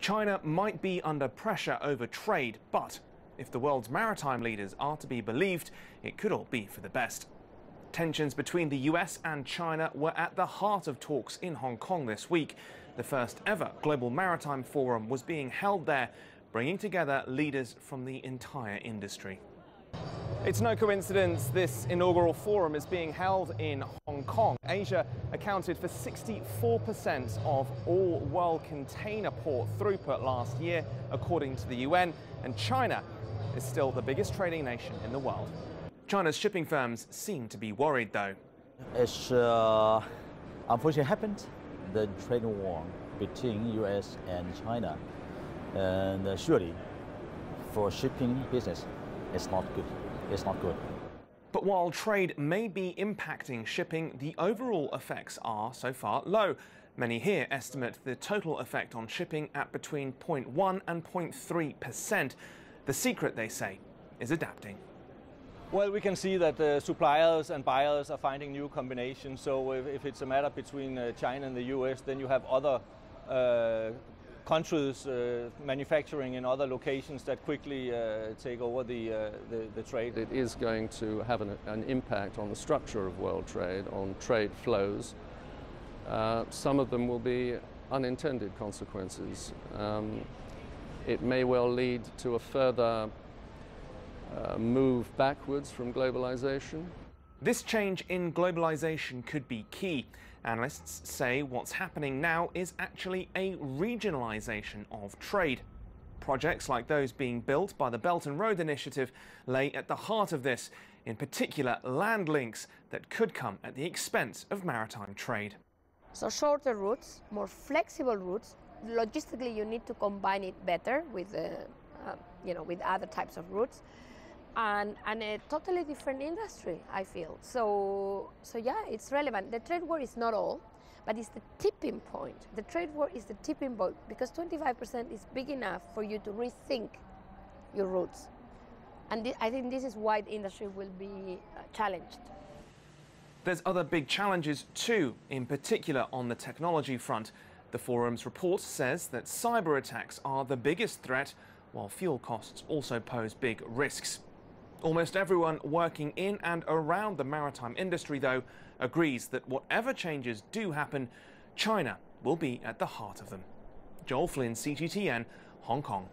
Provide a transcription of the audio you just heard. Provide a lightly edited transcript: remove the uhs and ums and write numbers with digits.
China might be under pressure over trade, but if the world's maritime leaders are to be believed, it could all be for the best. Tensions between the US and China were at the heart of talks in Hong Kong this week. The first ever Global Maritime Forum was being held there, bringing together leaders from the entire industry. It's no coincidence this inaugural forum is being held in Hong Kong. Asia accounted for 64% of all world container port throughput last year, according to the UN, and China is still the biggest trading nation in the world. China's shipping firms seem to be worried, though. It's unfortunately happened, the trade war between US and China, and surely for shipping business, it's not good. It's not good. But while trade may be impacting shipping, the overall effects are so far low. Many here estimate the total effect on shipping at between 0.1 and 0.3%. The secret, they say, is adapting. Well, we can see that suppliers and buyers are finding new combinations. So if it's a matter between China and the US, then you have other countries manufacturing in other locations that quickly take over the trade. It is going to have an impact on the structure of world trade, on trade flows. Some of them will be unintended consequences. It may well lead to a further move backwards from globalization. This change in globalization could be key. Analysts say what's happening now is actually a regionalization of trade. Projects like those being built by the Belt and Road Initiative lay at the heart of this, in particular land links that could come at the expense of maritime trade. So shorter routes, more flexible routes. Logistically, you need to combine it better with, with other types of routes. And a totally different industry, I feel. So yeah, it's relevant. The trade war is not all, but it's the tipping point. The trade war is the tipping point because 25% is big enough for you to rethink your routes. And I think this is why the industry will be challenged. There's other big challenges too, in particular on the technology front. The forum's report says that cyber attacks are the biggest threat, while fuel costs also pose big risks. Almost everyone working in and around the maritime industry, though, agrees that whatever changes do happen, China will be at the heart of them. Joel Flynn, CGTN, Hong Kong.